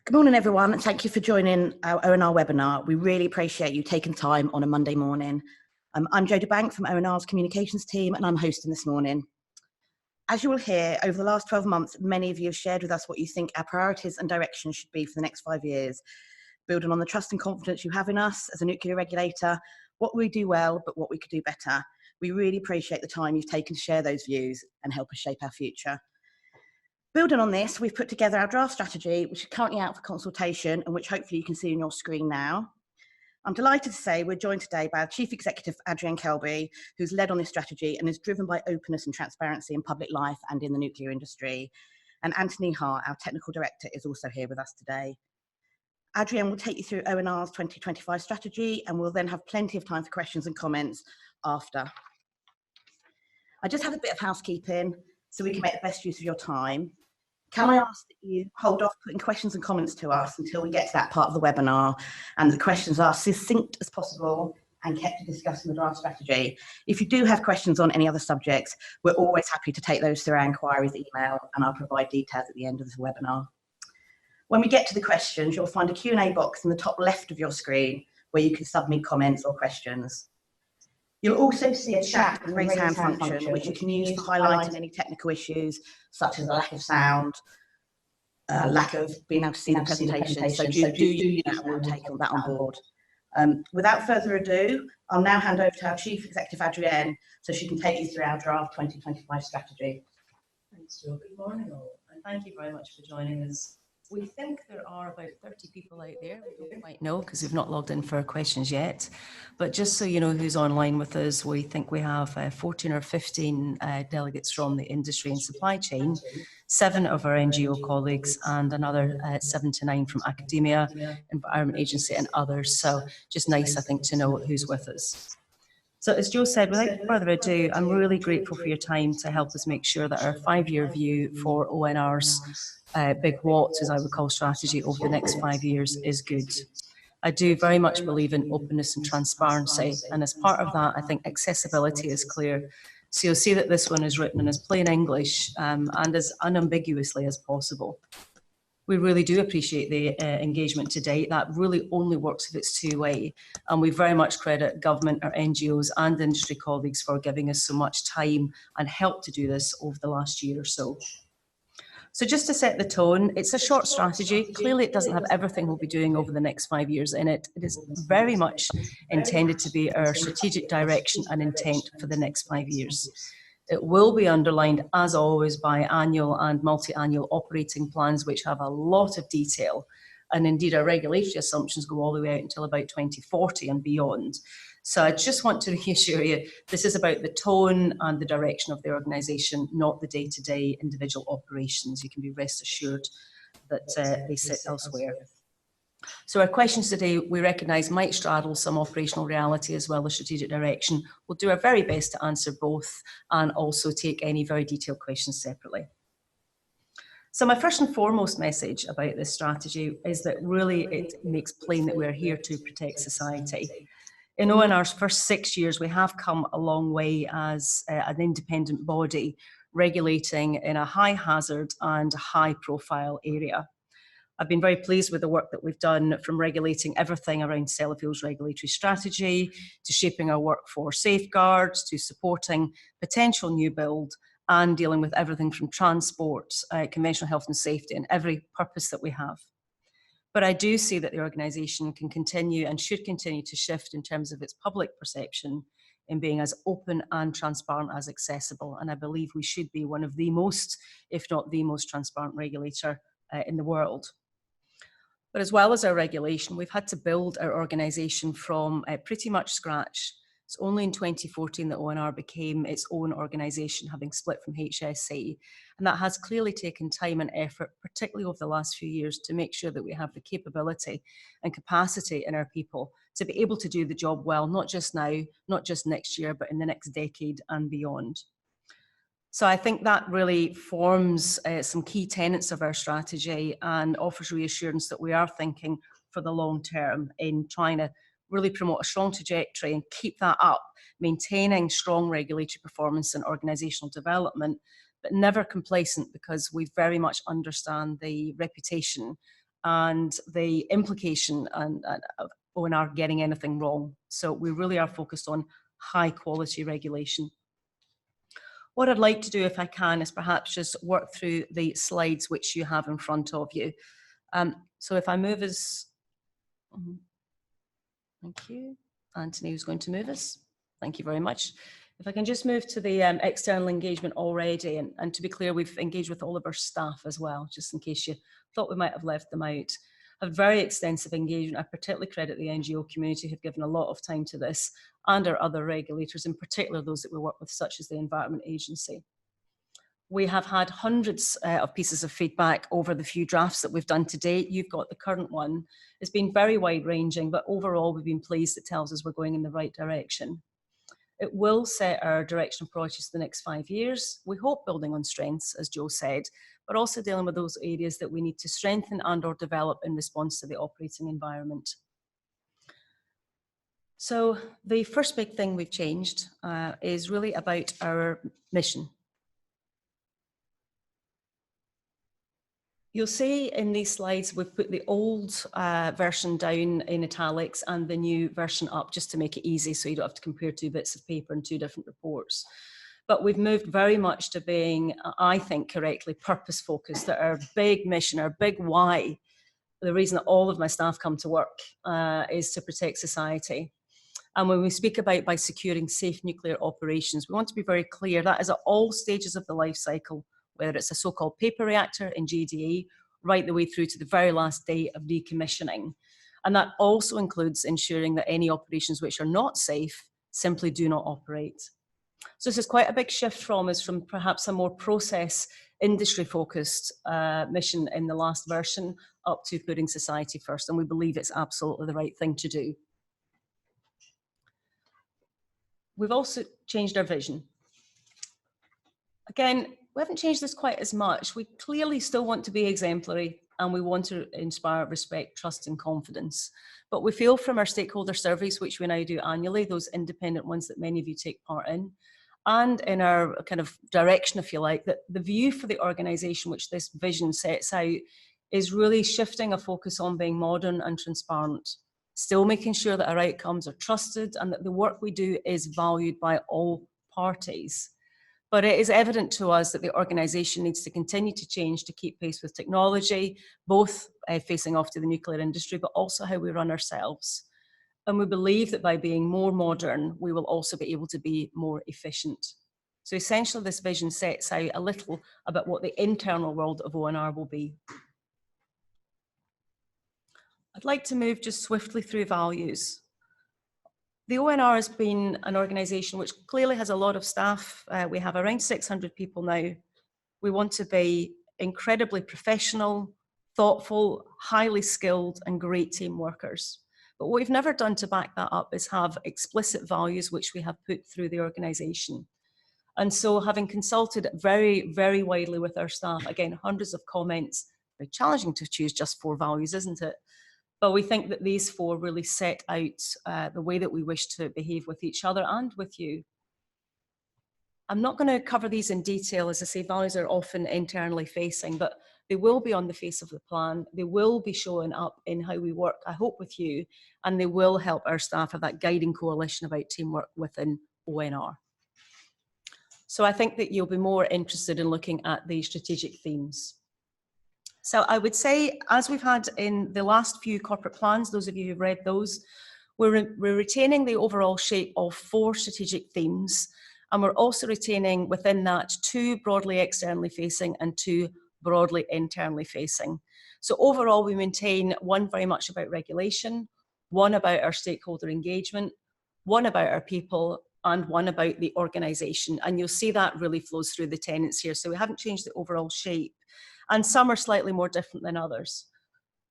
Good morning, everyone, and thank you for joining our ONR webinar. We really appreciate you taking time on a Monday morning. I'm Jodie Bank from ONR's communications team, and I'm hosting this morning. As you will hear, over the last 12 months, many of you have shared with us what you think our priorities and directions should be for the next 5 years, building on the trust and confidence you have in us as a nuclear regulator, what we do well, but what we could do better. We really appreciate the time you've taken to share those views and help us shape our future. Building on this, we've put together our draft strategy, which is currently out for consultation and which hopefully you can see on your screen now. I'm delighted to say we're joined today by our Chief Executive, Adriènne Kelbie, who's led on this strategy and is driven by openness and transparency in public life and in the nuclear industry. And Anthony Hart, our Technical Director, is also here with us today. Adriènne will take you through ONR's 2025 strategy, and we'll then have plenty of time for questions and comments after. I just have a bit of housekeeping so we can make the best use of your time. Can I ask that you hold off putting questions and comments to us until we get to that part of the webinar, and the questions are succinct as possible and kept to discussing the draft strategy. If you do have questions on any other subjects, we're always happy to take those through our inquiries email, and I'll provide details at the end of this webinar. When we get to the questions, you'll find a Q&A box in the top left of your screen where you can submit comments or questions. You'll also see a chat and raise hand function, which you can use for highlighting any technical issues, such as a lack of sound, lack of being able to see the presentation. So do use that, and we'll take that on board. Without further ado, I'll now hand over to our Chief Executive, Adriènne, so she can take you through our draft 2025 strategy. Thanks, Joe. Good morning, all, and thank you very much for joining us. We think there are about 30 people out there. We don't quite know because we've not logged in for questions yet. But just so you know who's online with us, we think we have 14 or 15 delegates from the industry and supply chain, 7 of our NGO colleagues, and another 7 to 9 from academia, Environment Agency, and others. So just nice, I think, to know who's with us. So as Joe said, without further ado, I'm really grateful for your time to help us make sure that our 5-year view for ONR's big what, as I would call, strategy over the next 5 years is good. I do very much believe in openness and transparency, and as part of that, I think accessibility is clear. So you'll see that this one is written in as plain English and as unambiguously as possible. We really do appreciate the engagement to date. That really only works if it's two-way, and we very much credit government, our NGOs and industry colleagues for giving us so much time and help to do this over the last year or so. So just to set the tone, it's a short strategy. Clearly it doesn't have everything we'll be doing over the next 5 years in it. It is very much intended to be our strategic direction and intent for the next 5 years. It will be underlined, as always, by annual and multi-annual operating plans, which have a lot of detail. And indeed, our regulatory assumptions go all the way out until about 2040 and beyond. So I just want to reassure you, this is about the tone and the direction of the organisation, not the day-to-day individual operations. You can be rest assured that they sit elsewhere. So our questions today, we recognise, might straddle some operational reality as well as strategic direction. We'll do our very best to answer both and also take any very detailed questions separately. So my first and foremost message about this strategy is that really it makes plain that we're here to protect society. In ONR's first 6 years, we have come a long way as an independent body regulating in a high hazard and high profile area. I've been very pleased with the work that we've done, from regulating everything around Sellafield's regulatory strategy, to shaping our work for safeguards, to supporting potential new build, and dealing with everything from transport, conventional health and safety, and every purpose that we have. But I do see that the organisation can continue and should continue to shift in terms of its public perception in being as open and transparent as accessible. And I believe we should be one of the most, if not the most, transparent regulator in the world. But as well as our regulation, we've had to build our organisation from pretty much scratch. It's only in 2014 that ONR became its own organisation, having split from HSE. And that has clearly taken time and effort, particularly over the last few years, to make sure that we have the capability and capacity in our people to be able to do the job well, not just now, not just next year, but in the next decade and beyond. So I think that really forms some key tenets of our strategy and offers reassurance that we are thinking for the long term in trying to really promote a strong trajectory and keep that up, maintaining strong regulatory performance and organisational development, but never complacent, because we very much understand the reputation and the implication of ONR getting anything wrong. So we really are focused on high quality regulation. What I'd like to do, if I can, is perhaps just work through the slides which you have in front of you. So if I move us, thank you. Anthony, who's going to move us. Thank you very much. If I can just move to the external engagement already, and to be clear, we've engaged with all of our staff as well, just in case you thought we might have left them out. A very extensive engagement. I particularly credit the NGO community who've given a lot of time to this, and our other regulators, in particular those that we work with, such as the Environment Agency. We have had hundreds of pieces of feedback over the few drafts that we've done to date. You've got the current one. It's been very wide-ranging, but overall we've been pleased. It tells us we're going in the right direction. It will set our direction of priorities for the next 5 years. We hope building on strengths, as Joe said, but also dealing with those areas that we need to strengthen and/or develop in response to the operating environment. So the first big thing we've changed is really about our mission. You'll see in these slides, we've put the old version down in italics and the new version up just to make it easy so you don't have to compare two bits of paper and two different reports. But we've moved very much to being, I think correctly, purpose-focused, that our big mission, our big why, the reason that all of my staff come to work is to protect society. And when we speak about by securing safe nuclear operations, we want to be very clear that is at all stages of the life cycle, whether it's a so-called paper reactor in JDA, right the way through to the very last day of decommissioning. And that also includes ensuring that any operations which are not safe simply do not operate. So this is quite a big shift from us from perhaps a more process industry-focused mission in the last version up to putting society first. And we believe it's absolutely the right thing to do. We've also changed our vision. Again, we haven't changed this quite as much. We clearly still want to be exemplary and we want to inspire respect, trust and confidence. But we feel from our stakeholder surveys, which we now do annually, those independent ones that many of you take part in, and in our kind of direction, if you like, that the view for the organisation which this vision sets out is really shifting a focus on being modern and transparent, still making sure that our outcomes are trusted and that the work we do is valued by all parties. But it is evident to us that the organisation needs to continue to change to keep pace with technology, both facing off to the nuclear industry, but also how we run ourselves. And we believe that by being more modern, we will also be able to be more efficient. So essentially, this vision sets out a little about what the internal world of ONR will be. I'd like to move just swiftly through values. The ONR has been an organisation which clearly has a lot of staff. We have around 600 people now. We want to be incredibly professional, thoughtful, highly skilled and great team workers. But what we've never done to back that up is have explicit values which we have put through the organisation. And so having consulted very, very widely with our staff, again, hundreds of comments, very challenging to choose just 4 values, isn't it? But we think that these 4 really set out the way that we wish to behave with each other and with you. I'm not going to cover these in detail. As I say, values are often internally facing, but they will be on the face of the plan. They will be showing up in how we work, I hope, with you, and they will help our staff have that guiding coalition about teamwork within ONR. So I think that you'll be more interested in looking at the strategic themes. So I would say, as we've had in the last few corporate plans, those of you who've read those, we're retaining the overall shape of 4 strategic themes. And we're also retaining within that 2 broadly externally facing and 2 broadly internally facing. So overall, we maintain 1 very much about regulation, 1 about our stakeholder engagement, 1 about our people, and 1 about the organisation. And you'll see that really flows through the tenets here. So we haven't changed the overall shape. And some are slightly more different than others.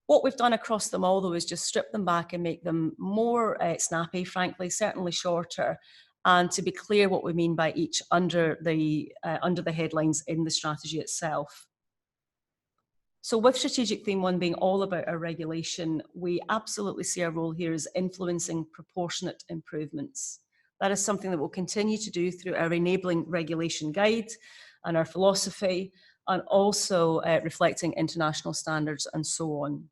What we've done across them all, though, is just strip them back and make them more snappy, frankly, certainly shorter, and to be clear what we mean by each under the headlines in the strategy itself. So with strategic theme 1 being all about our regulation, we absolutely see our role here as influencing proportionate improvements. That is something that we'll continue to do through our enabling regulation guide and our philosophy, and also reflecting international standards and so on.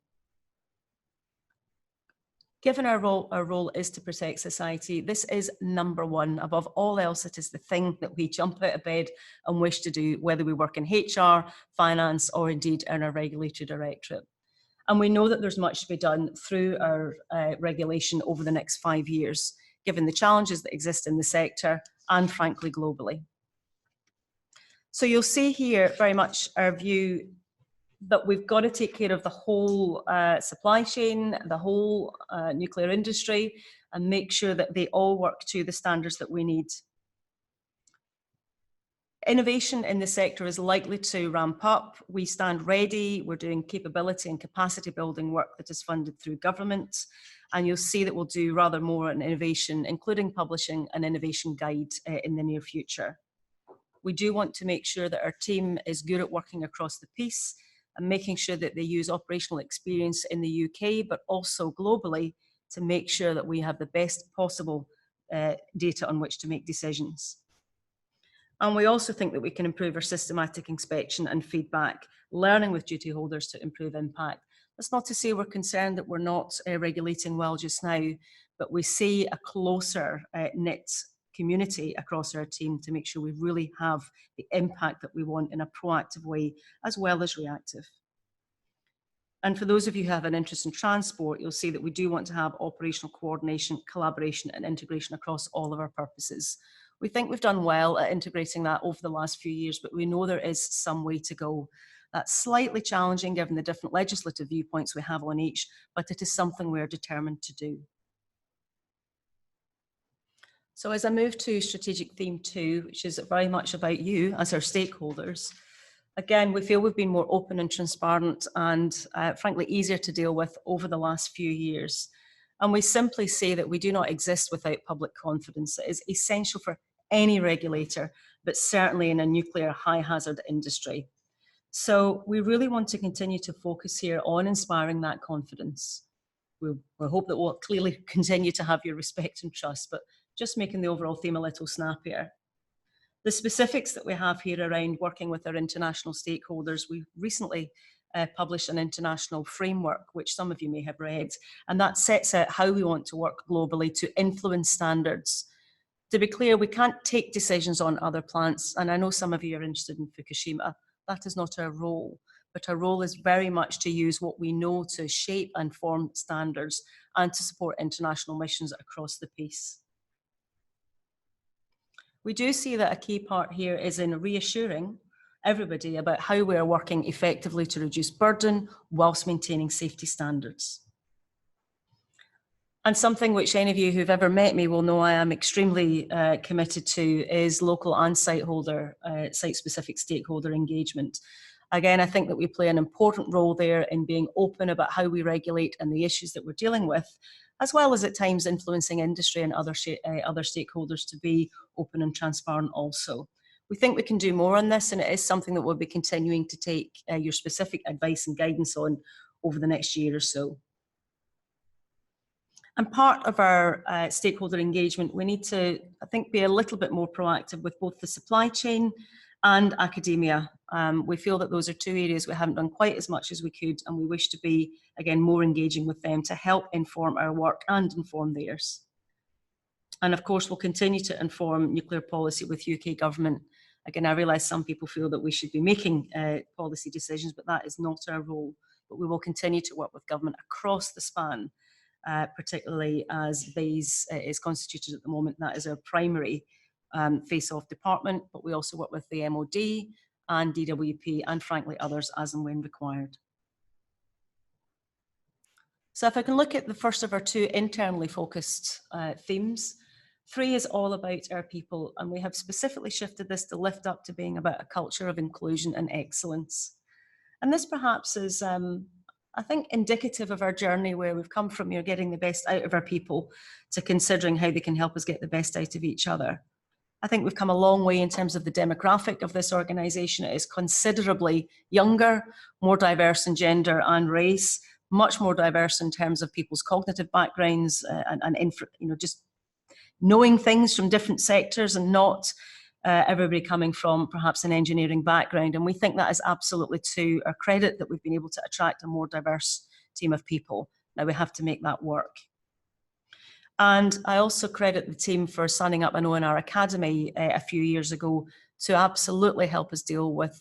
Given our role is to protect society, this is number one. Above all else, it is the thing that we jump out of bed and wish to do, whether we work in HR, finance, or indeed in our regulatory directorate. And we know that there's much to be done through our regulation over the next 5 years, given the challenges that exist in the sector and frankly globally. So you'll see here very much our view that we've got to take care of the whole supply chain, the whole nuclear industry, and make sure that they all work to the standards that we need. Innovation in the sector is likely to ramp up. We stand ready. We're doing capability and capacity building work that is funded through government. And you'll see that we'll do rather more on innovation, including publishing an innovation guide in the near future. We do want to make sure that our team is good at working across the piece and making sure that they use operational experience in the UK, but also globally, to make sure that we have the best possible data on which to make decisions. And we also think that we can improve our systematic inspection and feedback, learning with duty holders to improve impact. That's not to say we're concerned that we're not regulating well just now, but we see a closer knit community across our team to make sure we really have the impact that we want in a proactive way as well as reactive. And for those of you who have an interest in transport, you'll see that we do want to have operational coordination, collaboration and integration across all of our purposes. We think we've done well at integrating that over the last few years, but we know there is some way to go. That's slightly challenging given the different legislative viewpoints we have on each, but it is something we're determined to do. So as I move to strategic theme 2, which is very much about you as our stakeholders, again, we feel we've been more open and transparent and frankly easier to deal with over the last few years. And we simply say that we do not exist without public confidence. It is essential for any regulator, but certainly in a nuclear high hazard industry. So we really want to continue to focus here on inspiring that confidence. We hope that we'll clearly continue to have your respect and trust, but just making the overall theme a little snappier. The specifics that we have here around working with our international stakeholders, we recently published an international framework, which some of you may have read, and that sets out how we want to work globally to influence standards. To be clear, we can't take decisions on other plants, and I know some of you are interested in Fukushima. That is not our role, but our role is very much to use what we know to shape and form standards and to support international missions across the piece. We do see that a key part here is in reassuring everybody about how we are working effectively to reduce burden whilst maintaining safety standards. And something which any of you who've ever met me will know I am extremely committed to is local and site-specific stakeholder engagement. Again, I think that we play an important role there in being open about how we regulate and the issues that we're dealing with, as well as at times influencing industry and other stakeholders to be open and transparent also. We think we can do more on this, and it is something that we'll be continuing to take your specific advice and guidance on over the next year or so. And part of our stakeholder engagement, we need to, I think, be a little bit more proactive with both the supply chain and academia. We feel that those are two areas we haven't done quite as much as we could, and we wish to be, again, more engaging with them to help inform our work and inform theirs. And of course, we'll continue to inform nuclear policy with UK government. Again, I realise some people feel that we should be making policy decisions, but that is not our role. But we will continue to work with government across the span, particularly as BEIS is constituted at the moment. That is our primary face-off department, but we also work with the MOD and DWP and frankly others as and when required. So if I can look at the first of our two internally focused themes, 3 is all about our people, and we have specifically shifted this to lift up to being about a culture of inclusion and excellence. And this perhaps is, I think, indicative of our journey where we've come from getting the best out of our people to considering how they can help us get the best out of each other. I think we've come a long way in terms of the demographic of this organisation. It is considerably younger, more diverse in gender and race, much more diverse in terms of people's cognitive backgrounds and just knowing things from different sectors and not everybody coming from perhaps an engineering background. And we think that is absolutely to our credit that we've been able to attract a more diverse team of people. Now we have to make that work. And I also credit the team for signing up an ONR Academy a few years ago to absolutely help us deal with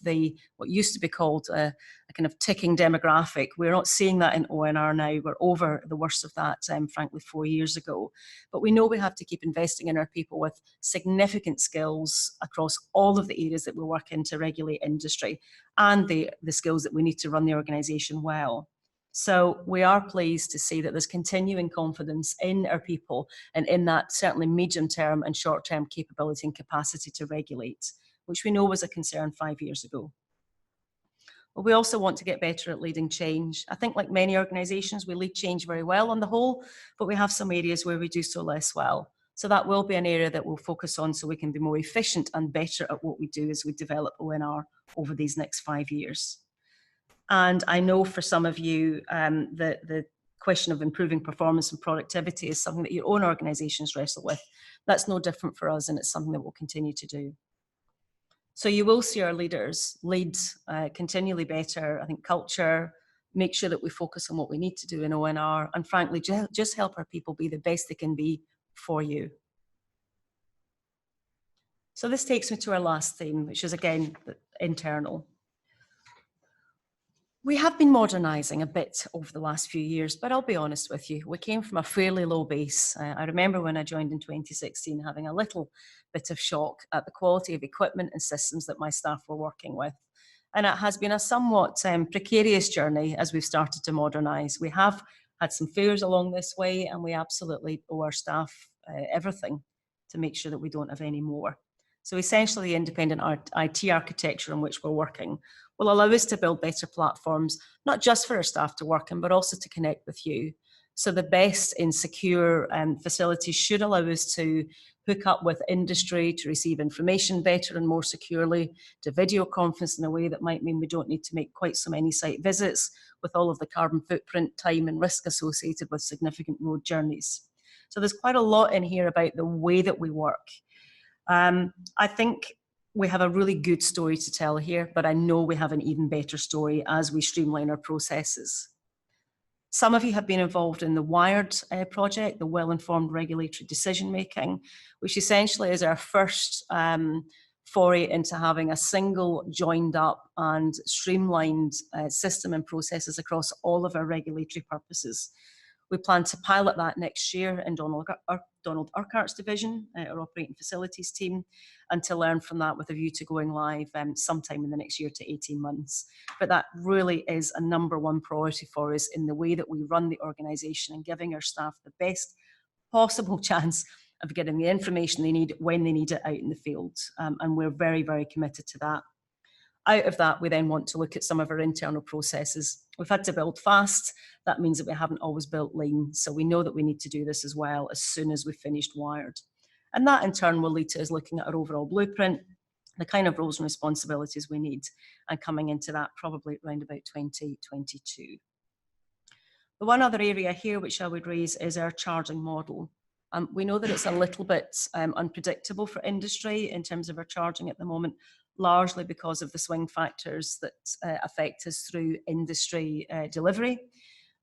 what used to be called a kind of ticking demographic. We're not seeing that in ONR now. We're over the worst of that, frankly, 4 years ago. But we know we have to keep investing in our people with significant skills across all of the areas that we work in to regulate industry, and the skills that we need to run the organisation well. So we are pleased to see that there's continuing confidence in our people and in that certainly medium-term and short-term capability and capacity to regulate, which we know was a concern 5 years ago. But we also want to get better at leading change. I think like many organisations, we lead change very well on the whole, but we have some areas where we do so less well. So that will be an area that we'll focus on so we can be more efficient and better at what we do as we develop ONR over these next 5 years. And I know for some of you, the question of improving performance and productivity is something that your own organisations wrestle with. That's no different for us, and it's something that we'll continue to do. So you will see our leaders lead continually better, I think, culture, make sure that we focus on what we need to do in ONR, and frankly, just help our people be the best they can be for you. So this takes me to our last theme, which is, again, internal. We have been modernising a bit over the last few years, but I'll be honest with you, we came from a fairly low base. I remember when I joined in 2016 having a little bit of shock at the quality of equipment and systems that my staff were working with. And it has been a somewhat precarious journey as we've started to modernise. We have had some failures along this way, and we absolutely owe our staff everything to make sure that we don't have any more. So essentially, the independent IT architecture in which we're working will allow us to build better platforms, not just for our staff to work in, but also to connect with you. So the best in secure facilities should allow us to hook up with industry, to receive information better and more securely, to video conference in a way that might mean we don't need to make quite so many site visits with all of the carbon footprint, time and risk associated with significant road journeys. So there's quite a lot in here about the way that we work. I think we have a really good story to tell here, but I know we have an even better story as we streamline our processes. Some of you have been involved in the WIRED project, the Well-Informed Regulatory Decision Making, which essentially is our first foray into having a single, joined up and streamlined system and processes across all of our regulatory purposes. We plan to pilot that next year in Donald Urquhart's division, our operating facilities team, and to learn from that with a view to going live sometime in the next year to 18 months. But that really is a #1 priority for us in the way that we run the organisation and giving our staff the best possible chance of getting the information they need when they need it out in the field. And we're very, very committed to that. Out of that, we then want to look at some of our internal processes. We've had to build fast. That means that we haven't always built lean. So we know that we need to do this as well as soon as we've finished WIRED. And that in turn will lead to us looking at our overall blueprint, the kind of roles and responsibilities we need, and coming into that probably around about 2022. The one other area here which I would raise is our charging model. We know that it's a little bit unpredictable for industry in terms of our charging at the moment, largely because of the swing factors that affect us through industry delivery.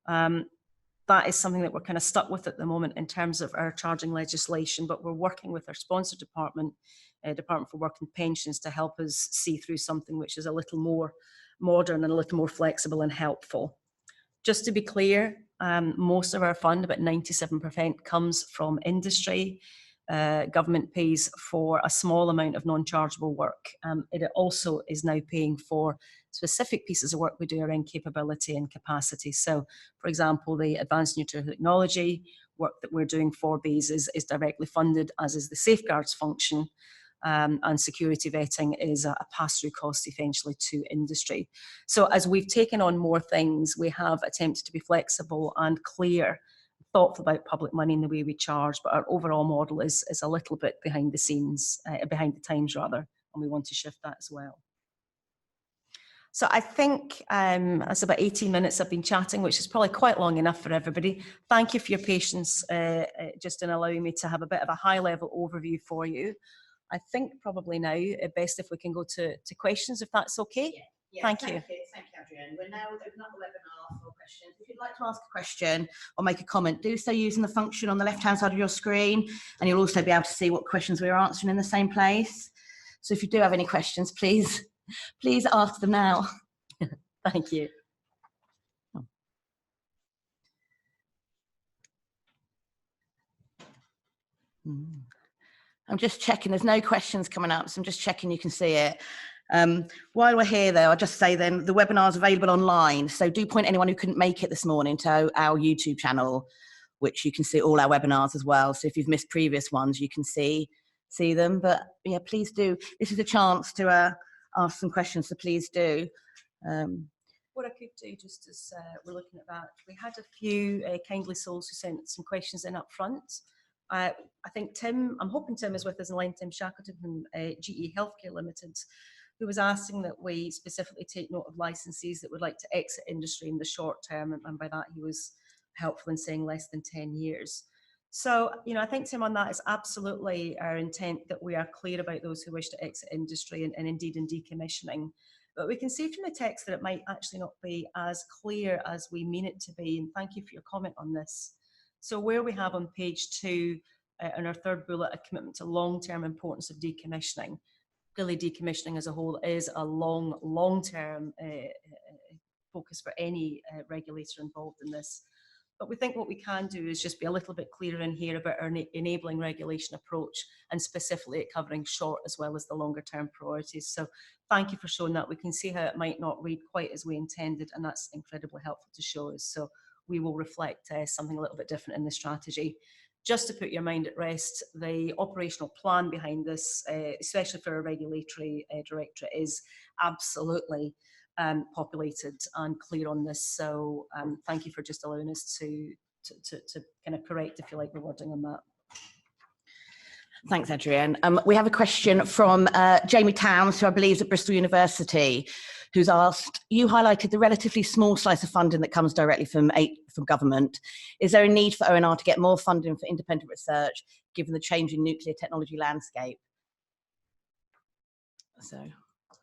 That is something that we're kind of stuck with at the moment in terms of our charging legislation, but we're working with our sponsor department, Department for Work and Pensions, to help us see through something which is a little more modern and a little more flexible and helpful. Just to be clear, most of our fund, about 97%, comes from industry. Government pays for a small amount of non-chargeable work. It also is now paying for specific pieces of work we do around capability and capacity. So, for example, the advanced nuclear technology work that we're doing for BEES is directly funded, as is the safeguards function. And security vetting is a pass-through cost essentially to industry. So as we've taken on more things, we have attempted to be flexible and clear, thoughtful about public money in the way we charge, but our overall model is a little bit behind the scenes, behind the times rather, and we want to shift that as well. So I think that's about 18 minutes I've been chatting, which is probably quite long enough for everybody. Thank you for your patience just in allowing me to have a bit of a high-level overview for you. I think probably now best if we can go to questions, if that's okay. Yeah, Thank you. Thank you. Adriènne. We're now opening up the webinar for questions. If you'd like to ask a question or make a comment, do so using the function on the left-hand side of your screen, and you'll also be able to see what questions we're answering in the same place. So if you do have any questions, please ask them now. Thank you. I'm just checking, there's no questions coming up, so I'm just checking you can see it. While we're here though, I'll just say then the webinar is available online, so do point anyone who couldn't make it this morning to our YouTube channel, which you can see all our webinars as well. So if you've missed previous ones, you can see them. But yeah, please do. This is a chance to ask some questions, so please do. What I could do, just as we're looking at that, we had a few kindly souls who sent some questions in up front. I think Tim, I'm hoping Tim is with us in line, Tim Shackleton from GE Healthcare Limited, who was asking that we specifically take note of licensees that would like to exit industry in the short term, and by that he was helpful in saying less than 10 years. So, you know, I think, Tim, on that is absolutely our intent that we are clear about those who wish to exit industry and indeed in decommissioning. But we can see from the text that it might actually not be as clear as we mean it to be, and thank you for your comment on this. So where we have on page 2, in our third bullet, a commitment to long-term importance of decommissioning. Clearly, decommissioning as a whole is a long-term focus for any regulator involved in this. But we think what we can do is just be a little bit clearer in here about our enabling regulation approach, and specifically it covering short as well as the longer term priorities. So thank you for showing that. We can see how it might not read quite as we intended, and that's incredibly helpful to show us. So we will reflect something a little bit different in the strategy. Just to put your mind at rest, the operational plan behind this, especially for a regulatory directorate, is absolutely populated and clear on this. So thank you for just allowing us to kind of correct, if you like, the wording on that. Thanks, Adriènne. We have a question from Jamie Towns, who I believe is at Bristol University, who's asked, you highlighted the relatively small slice of funding that comes directly from government. Is there a need for ONR to get more funding for independent research, given the changing nuclear technology landscape?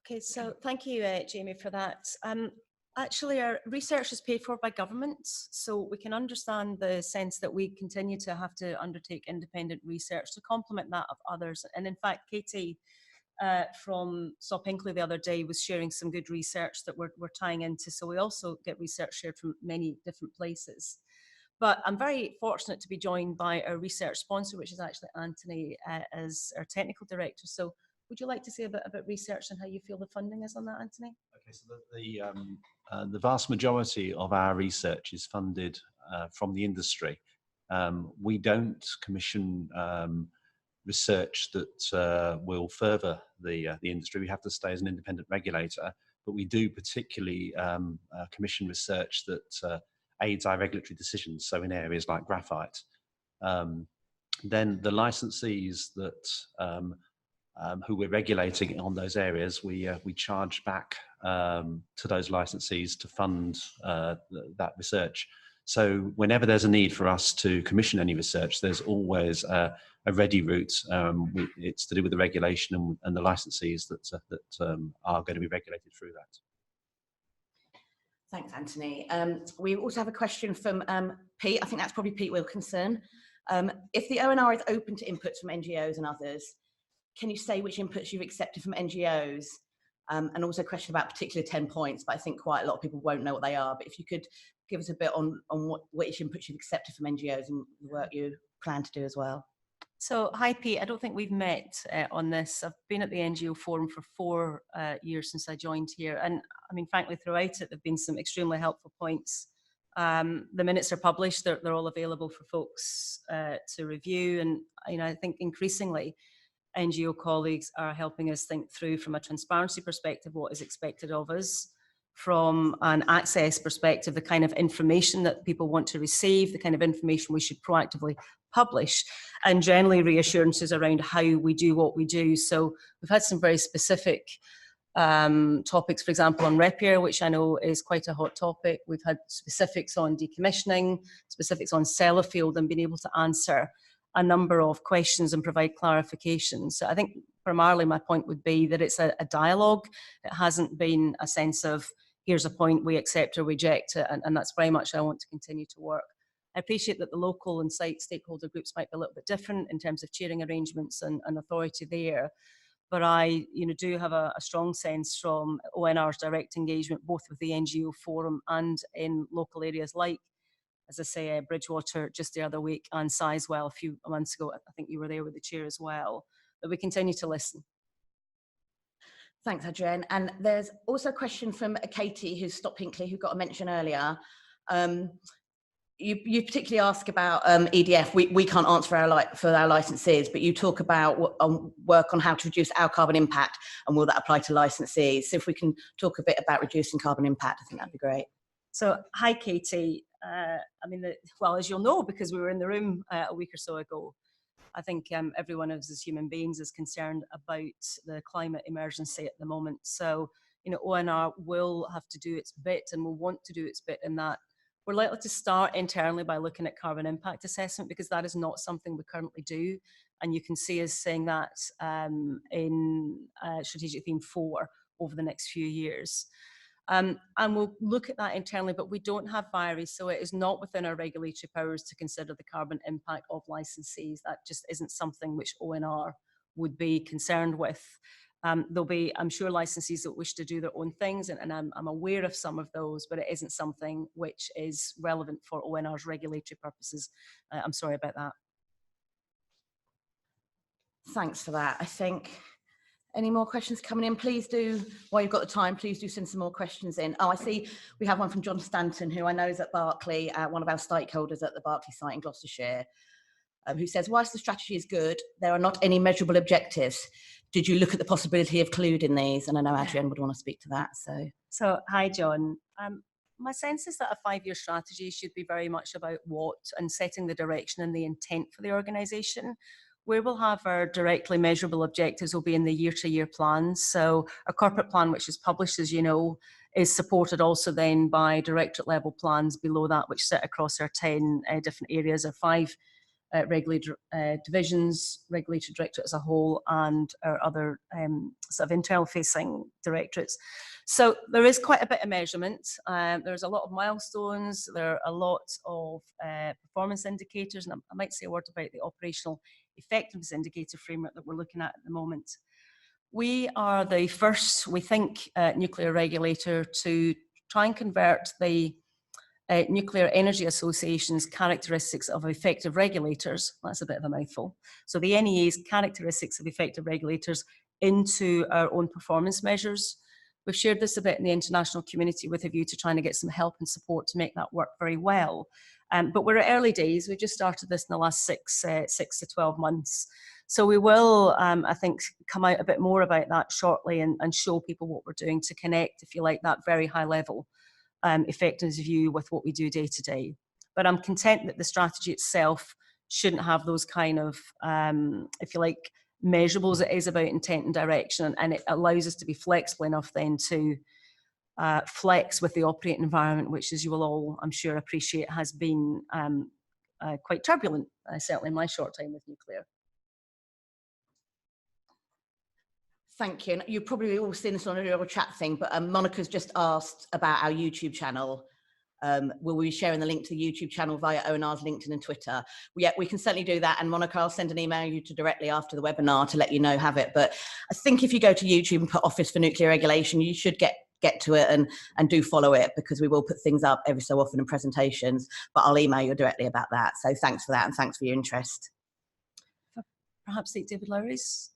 Okay, so thank you, Jamie, for that. Actually, our research is paid for by governments, so we can understand the sense that we continue to have to undertake independent research to complement that of others. And in fact, Katie from Stop Hinkley the other day was sharing some good research that we're tying into. So we also get research shared from many different places. But I'm very fortunate to be joined by our research sponsor, which is actually Anthony, as our technical director. So would you like to say a bit about research and how you feel the funding is on that, Anthony? Okay, so the vast majority of our research is funded from the industry. We don't commission research that will further the industry. We have to stay as an independent regulator, but we do particularly commission research that aids our regulatory decisions, so in areas like graphite. Then the licensees that who we're regulating on those areas, we charge back to those licensees to fund that research. So whenever there's a need for us to commission any research, there's always a ready route. It's to do with the regulation and the licensees that are going to be regulated through that. Thanks, Anthony. We also have a question from Pete. I think that's probably Pete Wilkinson. If the ONR is open to inputs from NGOs and others, can you say which inputs you've accepted from NGOs? And also a question about particular 10 points, but I think quite a lot of people won't know what they are. But if you could give us a bit on which inputs you've accepted from NGOs and the work you plan to do as well. So, hi Pete, I don't think we've met on this. I've been at the NGO forum for 4 years since I joined here. And I mean, frankly, throughout it, there have been some extremely helpful points. The minutes are published, they're all available for folks to review. And, you know, I think increasingly, NGO colleagues are helping us think through from a transparency perspective what is expected of us, from an access perspective, the kind of information that people want to receive, the kind of information we should proactively publish, and generally reassurances around how we do what we do. So we've had some very specific topics, for example, on repair, which I know is quite a hot topic. We've had specifics on decommissioning, specifics on Sellafield, and been able to answer a number of questions and provide clarifications. So I think primarily my point would be that it's a dialogue. It hasn't been a sense of, here's a point, we accept or reject it, and that's very much how I want to continue to work. I appreciate that the local and site stakeholder groups might be a little bit different in terms of chairing arrangements and authority there, but I do have a strong sense from ONR's direct engagement, both with the NGO forum and in local areas like, as I say, Bridgewater just the other week, and Sizewell a few months ago. I think you were there with the chair as well, that we continue to listen. Thanks, Adriènne. And there's also a question from Katie, who's stopped Pinkley, who got a mention earlier. You particularly ask about EDF. We can't answer for our licensees, but you talk about work on how to reduce our carbon impact, and will that apply to licensees? So if we can talk a bit about reducing carbon impact, I think that'd be great. So, hi, Katie. Well, as you'll know, because we were in the room a week or so ago, I think every one of us as human beings is concerned about the climate emergency at the moment. So, ONR will have to do its bit and will want to do its bit in that. We're likely to start internally by looking at carbon impact assessment, because that is not something we currently do. And you can see us saying that in Strategic Theme 4 over the next few years. And we'll look at that internally, but we don't have BIRI, so it is not within our regulatory powers to consider the carbon impact of licensees. That just isn't something which ONR would be concerned with. There'll be, I'm sure, licensees that wish to do their own things, and I'm aware of some of those, but it isn't something which is relevant for ONR's regulatory purposes. I'm sorry about that. Thanks for that. I think, any more questions coming in? Please do, while you've got the time, please do send some more questions in. Oh, I see we have one from John Stanton, who I know is at Berkeley, one of our stakeholders at the Berkeley site in Gloucestershire, who says, whilst the strategy is good, there are not any measurable objectives. Did you look at the possibility of including these? And I know Adriènne would want to speak to that. So hi, John. My sense is that a 5-year strategy should be very much about what and setting the direction and the intent for the organisation. Where we'll have our directly measurable objectives will be in the year-to-year plans. So our corporate plan, which is published, as you know, is supported also then by directorate level plans below that, which sit across our 10 different areas, our 5 regulatory divisions, regulatory directorate as a whole, and our other sort of internal facing directorates. So there is quite a bit of measurement. There's a lot of milestones. There are a lot of performance indicators, and I might say a word about the operational effectiveness indicator framework that we're looking at the moment. We are the first, we think, nuclear regulator to try and convert the Nuclear Energy Association's characteristics of effective regulators, that's a bit of a mouthful, so the NEA's characteristics of effective regulators into our own performance measures. We've shared this a bit in the international community with a view to trying to get some help and support to make that work very well. But we're at early days. We've just started this in the last 6 to 12 months. So we will, I think, come out a bit more about that shortly and show people what we're doing to connect, if you like, that very high level effectiveness view with what we do day to day. But I'm content that the strategy itself shouldn't have those kind of, if you like, measurables. It is about intent and direction, and it allows us to be flexible enough then to flex with the operating environment, which, as you will all, I'm sure, appreciate, has been quite turbulent, certainly in my short time with nuclear. Thank you. And you've probably all seen this on a little chat thing, but Monica's just asked about our YouTube channel. Will we be sharing the link to the YouTube channel via ONR's LinkedIn and Twitter? Yeah, we can certainly do that. And Monica, I'll send an email you to directly after the webinar to let you know, have it. But I think if you go to YouTube and put Office for Nuclear Regulation, you should get to it and do follow it, because we will put things up every so often in presentations, but I'll email you directly about that. So thanks for that, and thanks for your interest. Perhaps take David Lowry's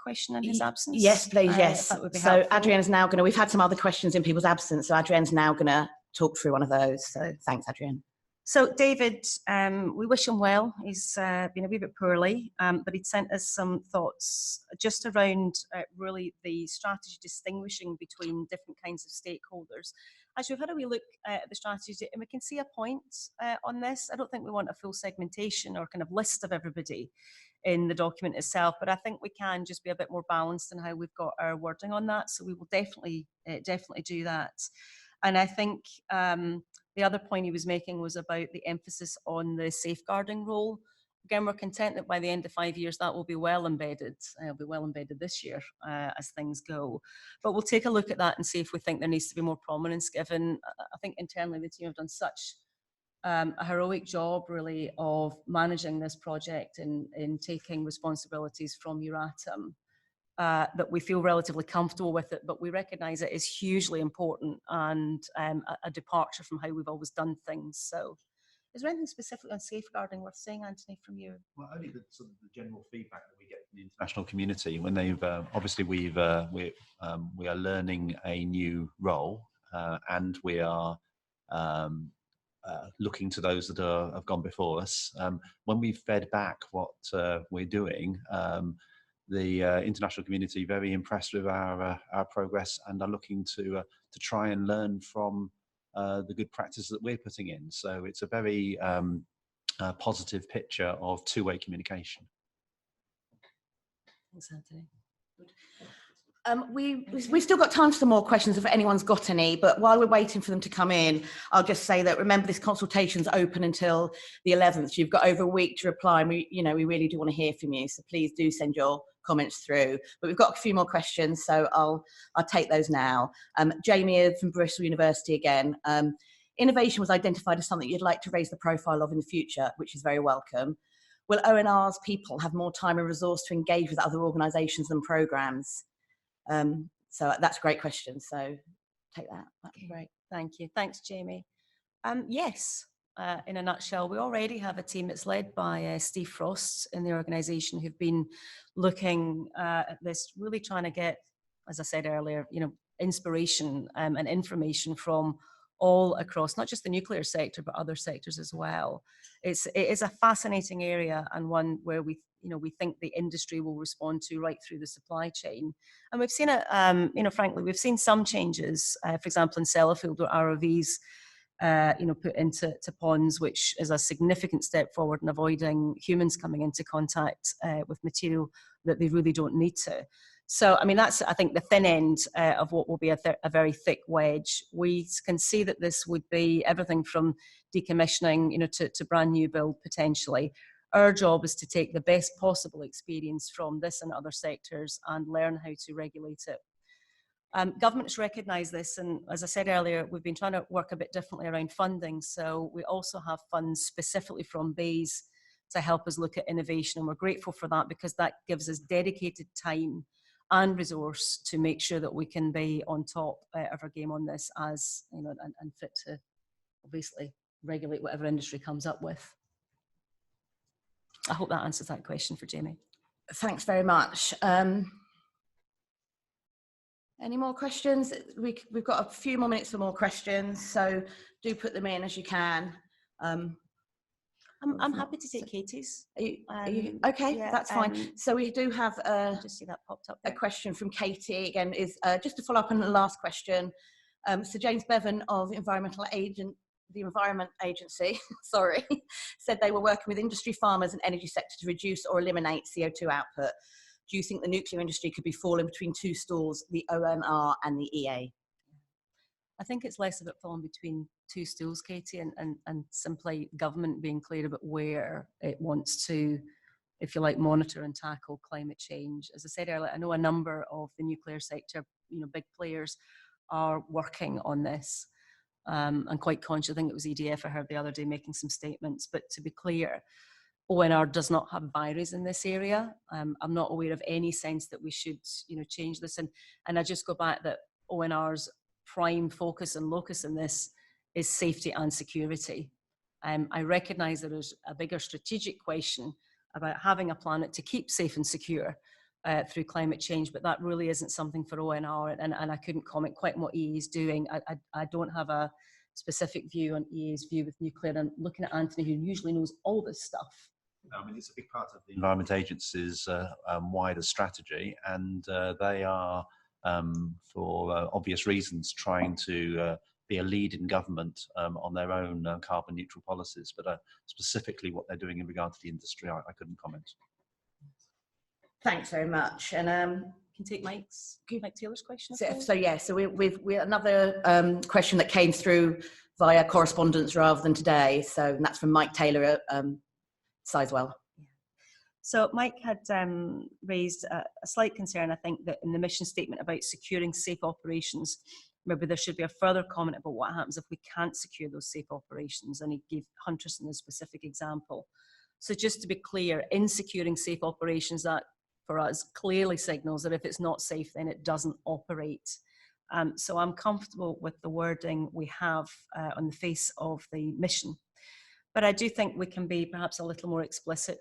question in his absence? Yes, please, yes. That would be so helpful. Adriènne's now going to, we've had some other questions in people's absence, so Adriènne's now going to talk through one of those. So thanks, Adriènne. So David, we wish him well. He's been a wee bit poorly, but he'd sent us some thoughts just around really the strategy distinguishing between different kinds of stakeholders. As we've had a wee look at the strategy, and we can see a point on this. I don't think we want a full segmentation or kind of list of everybody in the document itself, but I think we can just be a bit more balanced in how we've got our wording on that. So we will definitely do that. And I think the other point he was making was about the emphasis on the safeguarding role again, we're content that by the end of 5 years, that will be well embedded. It'll be well embedded this year as things go. But we'll take a look at that and see if we think there needs to be more prominence given. I think internally the team have done such a heroic job, really, of managing this project and in taking responsibilities from Euratom. That we feel relatively comfortable with it, but we recognise it is hugely important and a departure from how we've always done things. So, is there anything specific on safeguarding worth saying, Anthony, from you? Well, only the sort of the general feedback that we get from the international community when they've obviously we are learning a new role and we are looking to those that have gone before us. When we've fed back what we're doing. The international community very impressed with our progress and are looking to try and learn from the good practices that we're putting in. So it's a very positive picture of two-way communication. Thanks, Anthony. We've still got time for some more questions if anyone's got any, but while we're waiting for them to come in, I'll just say that remember this consultation's open until the 11th. You've got over a week to reply, and we really do want to hear from you, so please do send your comments through. But we've got a few more questions, so I'll take those now. Jamie from Bristol University again. Innovation was identified as something you'd like to raise the profile of in the future, which is very welcome. Will ONR's people have more time and resource to engage with other organisations and programmes? So that's a great question. So take that. That'd be great. Thank you. Thanks, Jamie. Yes, in a nutshell, we already have a team that's led by Steve Frost in the organisation who've been looking at this, really trying to get, as I said earlier, inspiration and information from all across, not just the nuclear sector, but other sectors as well. It is a fascinating area and one where we think the industry will respond to right through the supply chain. And we've seen it, frankly, we've seen some changes, for example, in Sellafield, where ROVs, put into ponds, which is a significant step forward in avoiding humans coming into contact with material that they really don't need to. So, I mean, that's, I think, the thin end of what will be a very thick wedge. We can see that this would be everything from decommissioning, to brand new build potentially. Our job is to take the best possible experience from this and other sectors and learn how to regulate it. Governments recognise this, and as I said earlier, we've been trying to work a bit differently around funding. So we also have funds specifically from BEIS to help us look at innovation, and we're grateful for that because that gives us dedicated time and resource to make sure that we can be on top of our game on this as, and fit to obviously regulate whatever industry comes up with. I hope that answers that question for Jamie. Thanks very much. Any more questions? We've got a few more minutes for more questions, so do put them in as you can. I'm happy to take Katie's. Are you okay? Yeah, that's fine. So we do have just see that popped up there. A question from Katie again. Is just to follow up on the last question. So James Bevan of the Environment Agency, sorry, said they were working with industry, farmers, and energy sector to reduce or eliminate CO2 output. Do you think the nuclear industry could be falling between two stools, the ONR and the EA? I think it's less about falling between two stools, Katie, and simply government being clear about where it wants to, if you like, monitor and tackle climate change. As I said earlier, I know a number of the nuclear sector, big players are working on this. I'm quite conscious, I think it was EDF I heard the other day making some statements, but to be clear, ONR does not have boundaries in this area. I'm not aware of any sense that we should, change this. And I just go back that ONR's prime focus and locus in this is safety and security. I recognise there is a bigger strategic question about having a planet to keep safe and secure through climate change, but that really isn't something for ONR, and I couldn't comment quite on what EA is doing. I don't have a specific view on EA's view with nuclear. I'm looking at Anthony, who usually knows all this stuff. I mean, it's a big part of the Environment Agency's wider strategy, and they are, for obvious reasons, trying to be a lead in government on their own carbon neutral policies. But specifically what they're doing in regard to the industry, I couldn't comment. Thanks very much. And can take Mike Taylor's question. So we another question that came through via correspondence rather than today. So that's from Mike Taylor at Sizewell. So Mike had raised a slight concern, I think, that in the mission statement about securing safe operations, maybe there should be a further comment about what happens if we can't secure those safe operations. And he gave Hunterston a specific example. So just to be clear, in securing safe operations, that for us clearly signals that if it's not safe, then it doesn't operate. So I'm comfortable with the wording we have on the face of the mission. But I do think we can be perhaps a little more explicit.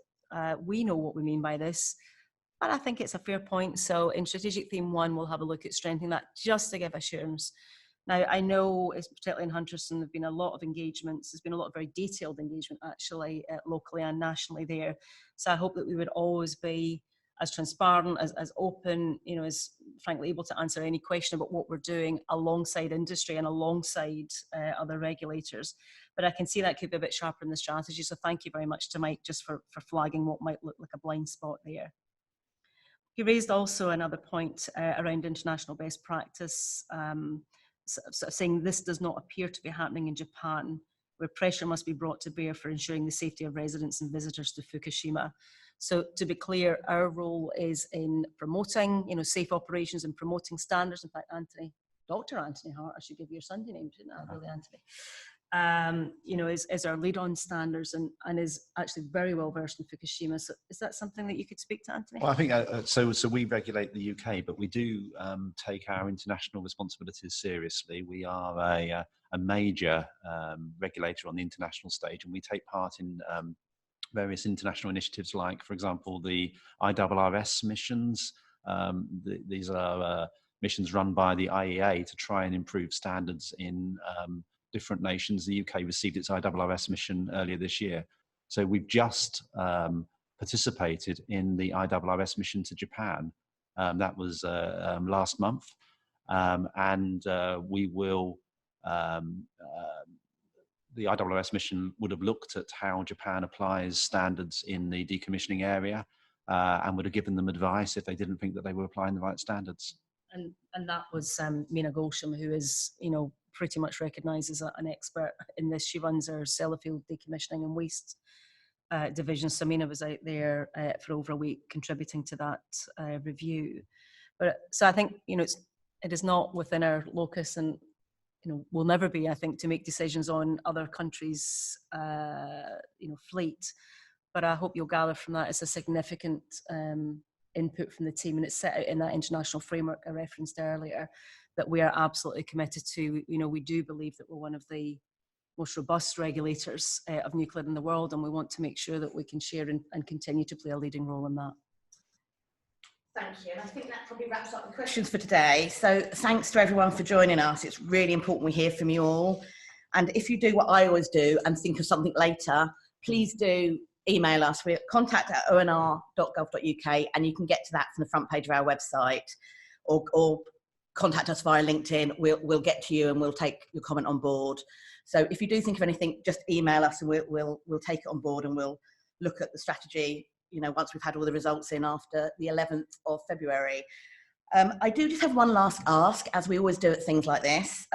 We know what we mean by this, but I think it's a fair point. So in strategic theme 1, we'll have a look at strengthening that just to give assurance. Now, I know, particularly in Hunterston, there have been a lot of engagements. There's been a lot of very detailed engagement, actually, locally and nationally there. So I hope that we would always be as transparent, as open, you know, as frankly able to answer any question about what we're doing alongside industry and alongside other regulators. But I can see that could be a bit sharper in the strategy. So thank you very much to Mike just for flagging what might look like a blind spot there. He raised also another point around international best practice, saying this does not appear to be happening in Japan, where pressure must be brought to bear for ensuring the safety of residents and visitors to Fukushima. So to be clear, our role is in promoting, you know, safe operations and promoting standards. In fact, Dr. Anthony Hart, I should give you your Sunday name, shouldn't I, really, Anthony? You know, is our lead on standards and is actually very well versed in Fukushima. So is that something that you could speak to, Anthony? Well, I think so we regulate the UK, but we do take our international responsibilities seriously. We are a major regulator on the international stage, and we take part in various international initiatives, like, for example, the IRRS missions. These are missions run by the IEA to try and improve standards in different nations. The UK received its IRRS mission earlier this year. So we've just participated in the IRRS mission to Japan. That was last month. And we will, the IRRS mission would have looked at how Japan applies standards in the decommissioning area and would have given them advice if they didn't think that they were applying the right standards. And that was Mina Golsham, who is, you know, pretty much recognised as an expert in this. She runs our Sellafield decommissioning and waste division. So Mina was out there for over a week contributing to that review. But so I think, you know, it is not within our locus, and you know, will never be, I think, to make decisions on other countries' you know, fleet. But I hope you'll gather from that it's a significant input from the team, and it's set out in that international framework I referenced earlier, that we are absolutely committed to. You know, we do believe that we're one of the most robust regulators of nuclear in the world, and we want to make sure that we can share and continue to play a leading role in that. Thank you, and I think that probably wraps up the questions for today. So thanks to everyone for joining us. It's really important we hear from you all. And if you do what I always do and think of something later, please do email us. We're contact@onr.gov.uk, and you can get to that from the front page of our website, or contact us via LinkedIn. We'll get to you and we'll take your comment on board. So if you do think of anything, just email us and we'll take it on board, and we'll look at the strategy, you know, once we've had all the results in after the 11th of February. I do just have one last ask, as we always do at things like this.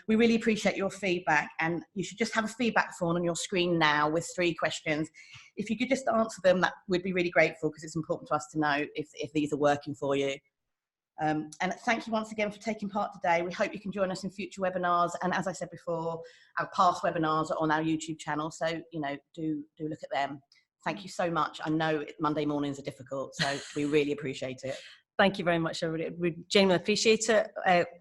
We really appreciate your feedback, and you should just have a feedback form on your screen now with 3 questions. If you could just answer them, that would be really grateful, because it's important to us to know if these are working for you. And thank you once again for taking part today. We hope you can join us in future webinars, and as I said before, our past webinars are on our YouTube channel, so you know, do look at them. Thank you so much. I know Monday mornings are difficult, so we really appreciate it. Thank you very much, everybody. We genuinely appreciate it.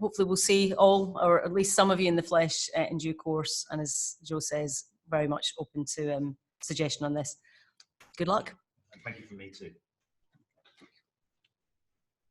Hopefully we'll see all, or at least some of you in the flesh in due course. And as Joe says, very much open to suggestion on this. Good luck. And thank you from me too.